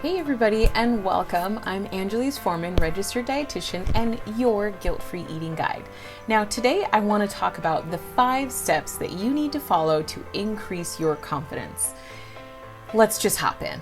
Hey everybody and welcome. I'm Angelise Foreman, registered dietitian and your guilt-free eating guide. Now today I want to talk about the 5 steps that you need to follow to increase your confidence. Let's just hop in.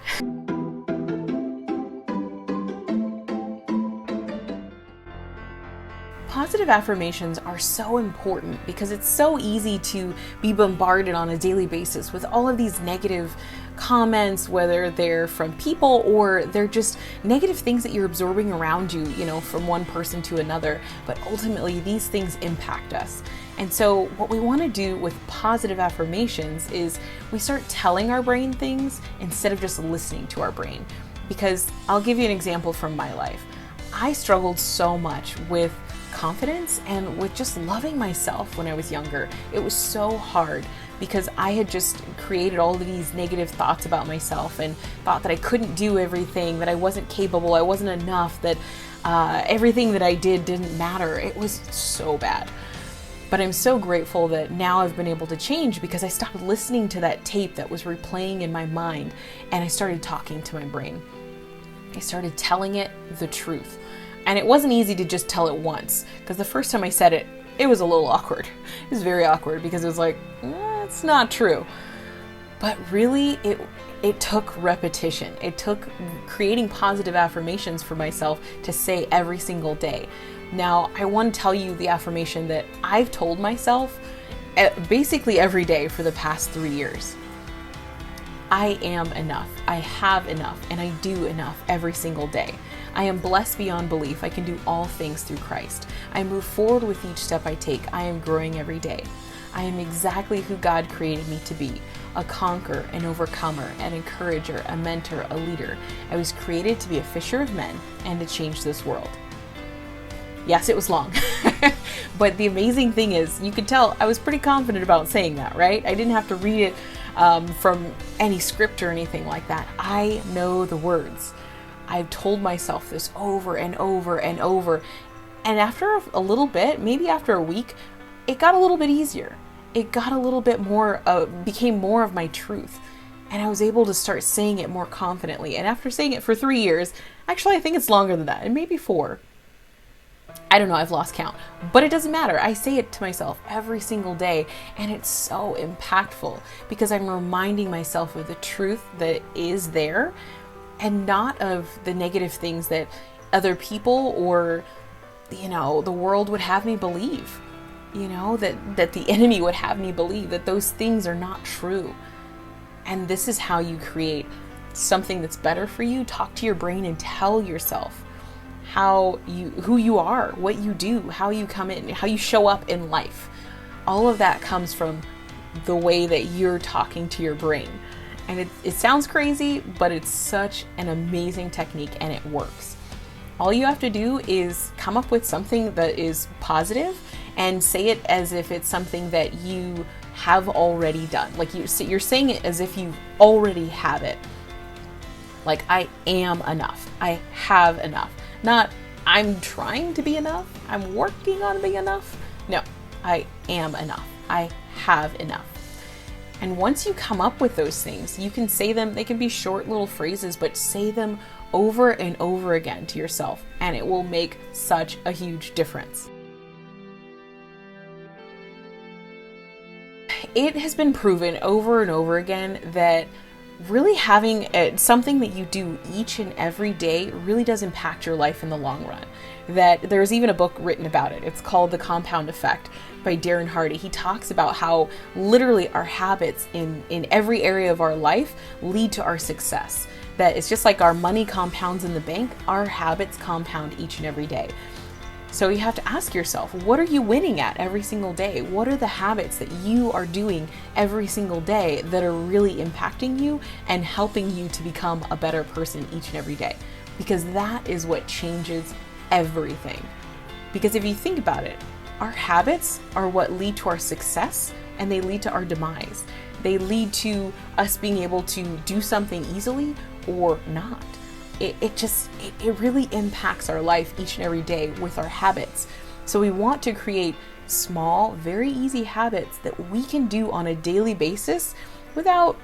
Positive affirmations are so important because it's so easy to be bombarded on a daily basis with all of these negative comments, whether they're from people or they're just negative things that you're absorbing around you, from one person to another. But ultimately, these things impact us. And so what we want to do with positive affirmations is we start telling our brain things instead of just listening to our brain. Because I'll give you an example from my life. I struggled so much with confidence and with just loving myself when I was younger. It was so hard because I had just created all of these negative thoughts about myself and thought that I couldn't do everything, that I wasn't capable, I wasn't enough, that everything that I did didn't matter. It was so bad. But I'm so grateful that now I've been able to change because I stopped listening to that tape that was replaying in my mind and I started talking to my brain. I started telling it the truth. And it wasn't easy to just tell it once, because the first time I said it, it was a little awkward. It was very awkward because it was like, it's not true. But really, it took repetition. It took creating positive affirmations for myself to say every single day. Now, I want to tell you the affirmation that I've told myself basically every day for the past 3 years. I am enough, I have enough, and I do enough every single day. I am blessed beyond belief. I can do all things through Christ. I move forward with each step I take. I am growing every day. I am exactly who God created me to be, a conqueror, an overcomer, an encourager, a mentor, a leader. I was created to be a fisher of men and to change this world. Yes, it was long. But the amazing thing is, you could tell I was pretty confident about saying that, right? I didn't have to read it from any script or anything like that. I know the words. I've told myself this over and over and over. And after a little bit, maybe after a week, it got a little bit easier. It got a little bit more, became more of my truth. And I was able to start saying it more confidently. And after saying it for 3 years, actually, I think it's longer than that, and maybe 4. I don't know, I've lost count, but it doesn't matter. I say it to myself every single day, and it's so impactful because I'm reminding myself of the truth that is there and not of the negative things that other people or, the world would have me believe, that the enemy would have me believe that those things are not true. And this is how you create something that's better for you. Talk to your brain and tell yourself who you are, what you do, how you come in, how you show up in life. All of that comes from the way that you're talking to your brain. And it sounds crazy, but it's such an amazing technique and it works. All you have to do is come up with something that is positive and say it as if it's something that you have already done. Like you're saying it as if you already have it. Like, I am enough. I have enough. Not, I'm trying to be enough. I'm working on being enough. No, I am enough. I have enough. And once you come up with those things, you can say them. They can be short little phrases, but say them over and over again to yourself, and it will make such a huge difference. It has been proven over and over again that really having something that you do each and every day really does impact your life in the long run. That there's even a book written about it. It's called The Compound Effect by Darren Hardy. He talks about how literally our habits in every area of our life lead to our success. That it's just like our money compounds in the bank, our habits compound each and every day. So you have to ask yourself, what are you winning at every single day? What are the habits that you are doing every single day that are really impacting you and helping you to become a better person each and every day? Because that is what changes everything. Because if you think about it, our habits are what lead to our success and they lead to our demise. They lead to us being able to do something easily or not. It really impacts our life each and every day with our habits. So we want to create small, very easy habits that we can do on a daily basis without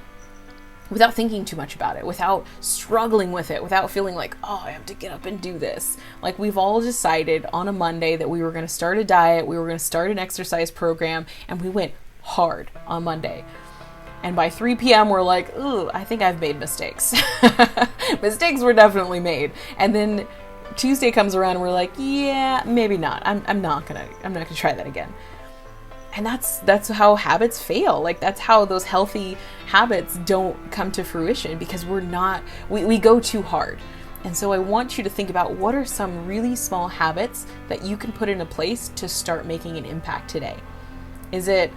without thinking too much about it, without struggling with it, without feeling like, oh, I have to get up and do this. Like, we've all decided on a Monday that we were going to start a diet, we were going to start an exercise program, and we went hard on Monday. And by 3 p.m. we're like, ooh, I think I've made mistakes. Mistakes were definitely made. And then Tuesday comes around and we're like, yeah, maybe not. I'm not gonna try that again. And that's how habits fail. Like, that's how those healthy habits don't come to fruition, because we go too hard. And so I want you to think about, what are some really small habits that you can put into place to start making an impact today? Is it,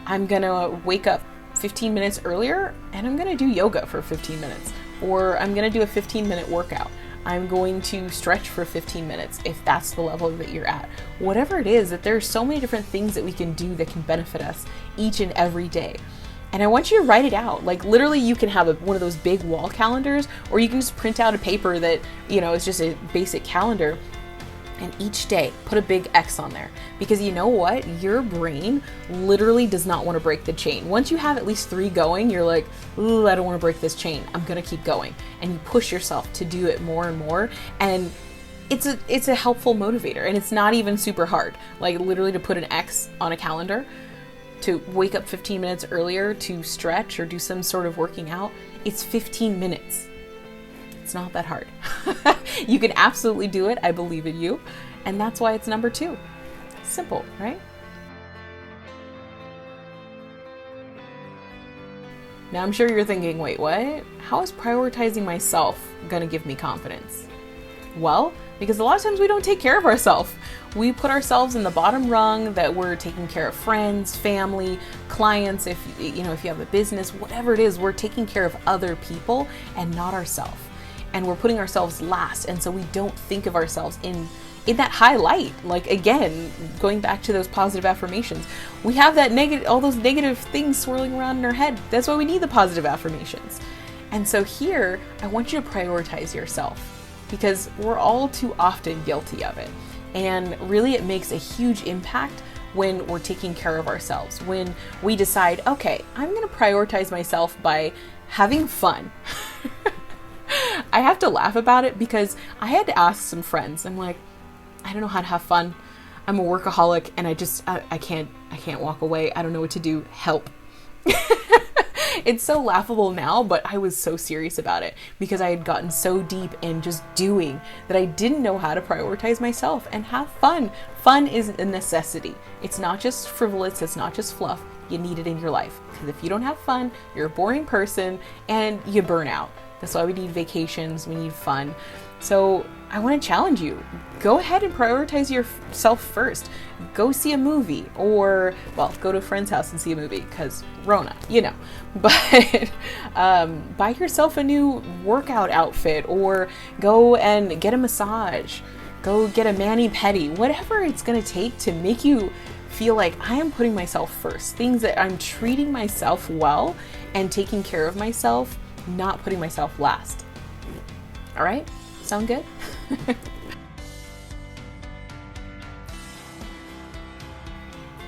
I'm gonna wake up 15 minutes earlier and I'm gonna do yoga for 15 minutes, or I'm gonna do a 15-minute workout. I'm going to stretch for 15 minutes if that's the level that you're at. Whatever it is, that there's so many different things that we can do that can benefit us each and every day. And I want you to write it out. Like, literally, you can have one of those big wall calendars, or you can just print out a paper that, is just a basic calendar. And each day, put a big X on there. Because you know what? Your brain literally does not want to break the chain. Once you have at least 3 going, you're like, ooh, I don't want to break this chain. I'm going to keep going. And you push yourself to do it more and more. And it's a helpful motivator. And it's not even super hard. Like, literally, to put an X on a calendar, to wake up 15 minutes earlier to stretch or do some sort of working out, it's 15 minutes. It's not that hard. You can absolutely do it. I believe in you. And that's why it's number 2. Simple, right? Now, I'm sure you're thinking, wait, what? How is prioritizing myself going to give me confidence? Well, because a lot of times we don't take care of ourselves. We put ourselves in the bottom rung, that we're taking care of friends, family, clients. If you have a business, whatever it is, we're taking care of other people and not ourselves. And we're putting ourselves last. And so we don't think of ourselves in that high light. Like, again, going back to those positive affirmations, we have all those negative things swirling around in our head. That's why we need the positive affirmations. And so here, I want you to prioritize yourself, because we're all too often guilty of it. And really, it makes a huge impact when we're taking care of ourselves. When we decide, okay, I'm going to prioritize myself by having fun. I have to laugh about it, because I had to ask some friends. I'm like, I don't know how to have fun. I'm a workaholic, and I can't walk away. I don't know what to do. Help. It's so laughable now, but I was so serious about it, because I had gotten so deep in just doing that I didn't know how to prioritize myself and have fun. Fun is a necessity. It's not just frivolous. It's not just fluff. You need it in your life, because if you don't have fun, you're a boring person and you burn out. That's why we need vacations. We need fun. So I want to challenge you. Go ahead and prioritize yourself first. Go see a movie, or, well, go to a friend's house and see a movie, because Rona, But buy yourself a new workout outfit, or go and get a massage. Go get a mani-pedi. Whatever it's going to take to make you feel like I am putting myself first. Things that I'm treating myself well and taking care of myself, not putting myself last. All right? Sound good?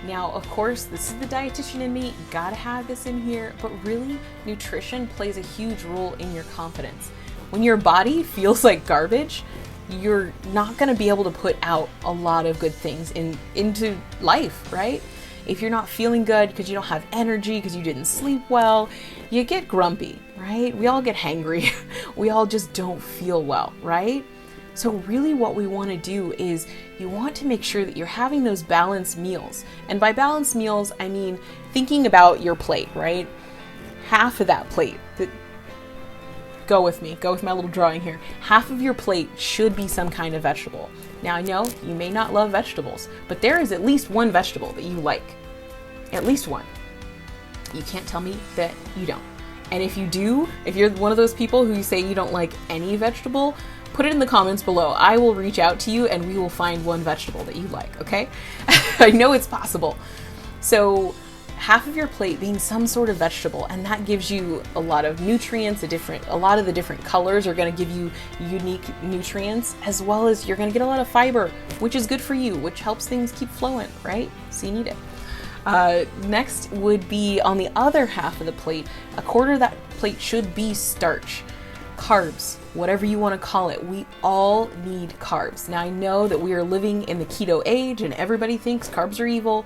Now, of course, this is the dietitian in me. Gotta have this in here. But really, nutrition plays a huge role in your confidence. When your body feels like garbage, you're not going to be able to put out a lot of good things into life, right? If you're not feeling good because you don't have energy, because you didn't sleep well, you get grumpy, right? We all get hangry. We all just don't feel well, right? So really what we want to do is you want to make sure that you're having those balanced meals. And by balanced meals, I mean thinking about your plate, right? Half of that plate, go with my little drawing here. Half of your plate should be some kind of vegetable. Now, I know you may not love vegetables, but there is at least one vegetable that you like. At least one. You can't tell me that you don't. And if you do, if you're one of those people who say you don't like any vegetable, put it in the comments below. I will reach out to you and we will find one vegetable that you like, okay? I know it's possible. So half of your plate being some sort of vegetable, and that gives you a lot of nutrients, a lot of the different colors are going to give you unique nutrients, as well as you're going to get a lot of fiber, which is good for you, which helps things keep flowing, right? So you need it. Next would be on the other half of the plate, a quarter of that plate should be starch, carbs, whatever you want to call it. We all need carbs. Now, I know that we are living in the keto age and everybody thinks carbs are evil.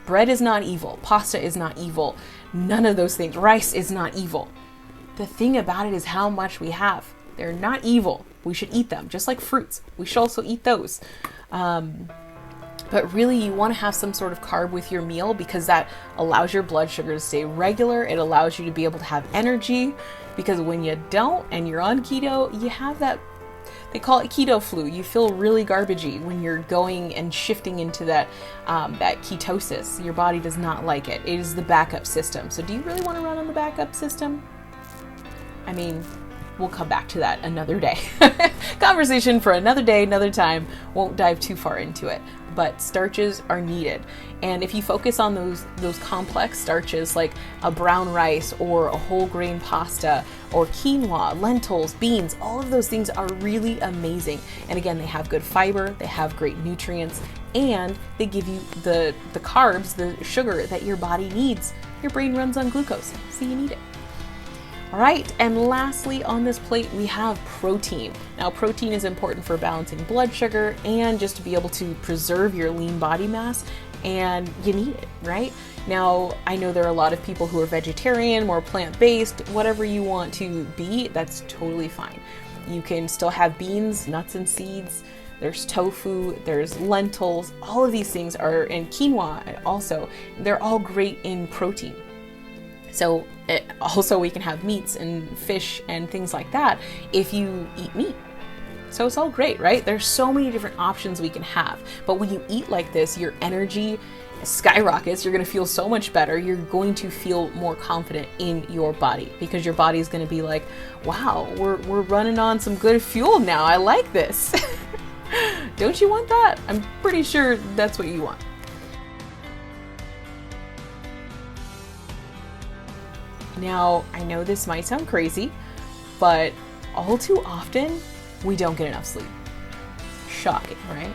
Bread is not evil. Pasta is not evil. None of those things. Rice is not evil. The thing about it is how much we have. They're not evil. We should eat them, just like fruits. We should also eat those. But really, you want to have some sort of carb with your meal because that allows your blood sugar to stay regular. It allows you to be able to have energy, because when you don't and you're on keto, you have that, they call it keto flu. You feel really garbagey when you're going and shifting into that ketosis. Your body does not like it. It is the backup system. So do you really want to run on the backup system? I mean, we'll come back to that another day. Conversation for another day, another time. Won't dive too far into it. But starches are needed. And if you focus on those complex starches like a brown rice or a whole grain pasta or quinoa, lentils, beans, all of those things are really amazing. And again, they have good fiber, they have great nutrients, and they give you the carbs, the sugar that your body needs. Your brain runs on glucose, so you need it. All right, and lastly on this plate, we have protein. Now, protein is important for balancing blood sugar and just to be able to preserve your lean body mass, and you need it, right? Now, I know there are a lot of people who are vegetarian, more plant-based, whatever you want to be, that's totally fine. You can still have beans, nuts and seeds, there's tofu, there's lentils, all of these things are, and quinoa also, they're all great in protein. So also we can have meats and fish and things like that if you eat meat. So it's all great, right? There's so many different options we can have. But when you eat like this, your energy skyrockets. You're going to feel so much better. You're going to feel more confident in your body because your body is going to be like, wow, we're running on some good fuel now. I like this. Don't you want that? I'm pretty sure that's what you want. Now, I know this might sound crazy, but all too often, we don't get enough sleep. Shocking, right?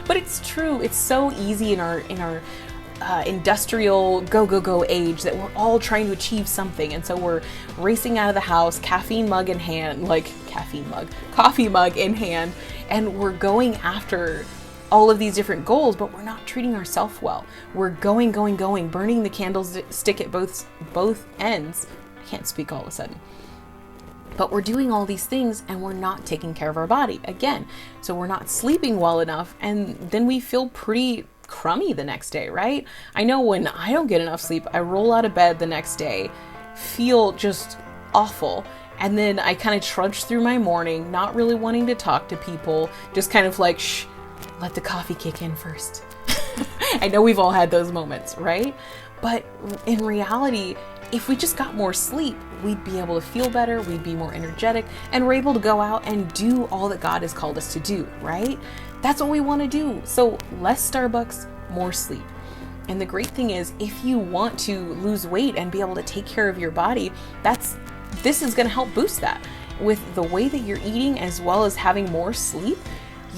But it's true. It's so easy in our industrial go age that we're all trying to achieve something, and so we're racing out of the house, coffee mug in hand, and we're going after all of these different goals, but we're not treating ourselves well. We're going, burning the candlestick at both ends. I can't speak all of a sudden. But we're doing all these things and we're not taking care of our body again. So we're not sleeping well enough, and then we feel pretty crummy the next day, right? I know when I don't get enough sleep, I roll out of bed the next day, feel just awful. And then I kind of trudge through my morning, not really wanting to talk to people, just kind of like, shh, let the coffee kick in first. I know we've all had those moments, right? But in reality, if we just got more sleep, we'd be able to feel better, we'd be more energetic, and we're able to go out and do all that God has called us to do, right? That's what we want to do. So less Starbucks, more sleep. And the great thing is, if you want to lose weight and be able to take care of your body, this is going to help boost that. With the way that you're eating as well as having more sleep,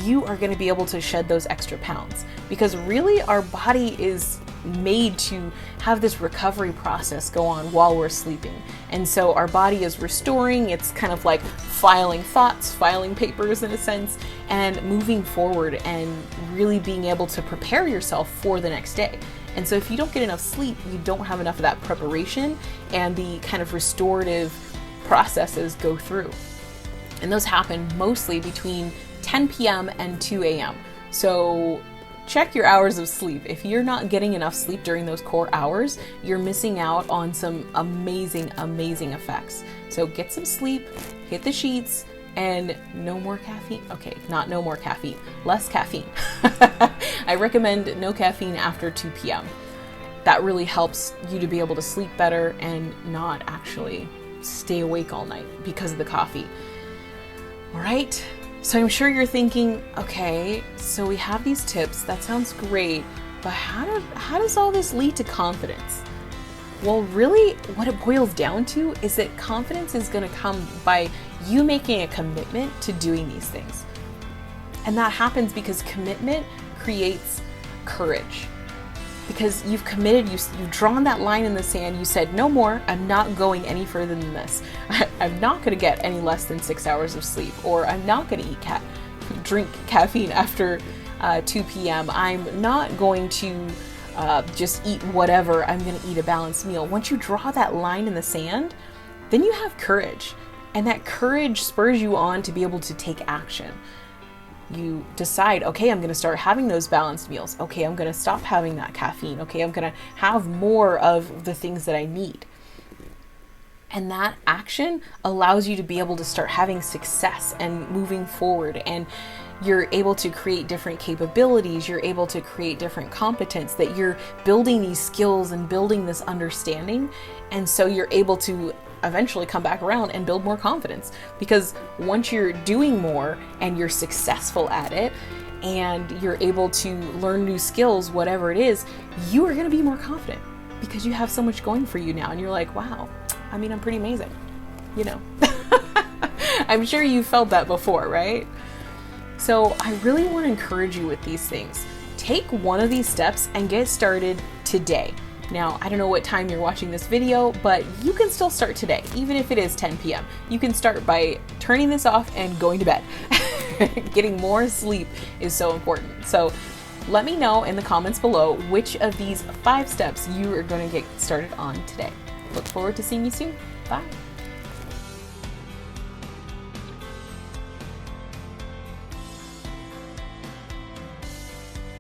you are going to be able to shed those extra pounds, because really our body is made to have this recovery process go on while we're sleeping. And so our body is restoring. It's kind of like filing thoughts, filing papers in a sense, and moving forward and really being able to prepare yourself for the next day. And so if you don't get enough sleep, you don't have enough of that preparation, and the kind of restorative processes go through. And those happen mostly between 10 p.m. and 2 a.m. So check your hours of sleep. If you're not getting enough sleep during those core hours, you're missing out on some amazing, amazing effects. So get some sleep, hit the sheets, and no more caffeine. Okay, not no more caffeine, less caffeine. I recommend no caffeine after 2 p.m. That really helps you to be able to sleep better and not actually stay awake all night because of the coffee. All right. So I'm sure you're thinking, okay, so we have these tips, that sounds great, but how does all this lead to confidence? Well, really, what it boils down to is that confidence is going to come by you making a commitment to doing these things. And that happens because commitment creates courage. because you've committed, you've drawn that line in the sand. You said, no more, I'm not going any further than this. I'm not going to get any less than 6 hours of sleep, or I'm not going to drink caffeine after 2 p.m. I'm not going to just eat whatever. I'm going to eat a balanced meal. Once you draw that line in the sand, then you have courage. And that courage spurs you on to be able to take action. You decide, okay, I'm going to start having those balanced meals. Okay, I'm going to stop having that caffeine. Okay, I'm going to have more of the things that I need. And that action allows you to be able to start having success and moving forward. And you're able to create different capabilities. You're able to create different competence, that you're building these skills and building this understanding. And so you're able to eventually come back around and build more confidence, because once you're doing more and you're successful at it and you're able to learn new skills, whatever it is, you are going to be more confident because you have so much going for you now. And you're like, wow, I mean, I'm pretty amazing, you know. I'm sure you felt that before, right? So I really want to encourage you with these things. Take one of these steps and get started today. Now, I don't know what time you're watching this video, but you can still start today, even if it is 10 p.m. You can start by turning this off and going to bed. Getting more sleep is so important. So let me know in the comments below which of these 5 steps you are going to get started on today. Look forward to seeing you soon. Bye.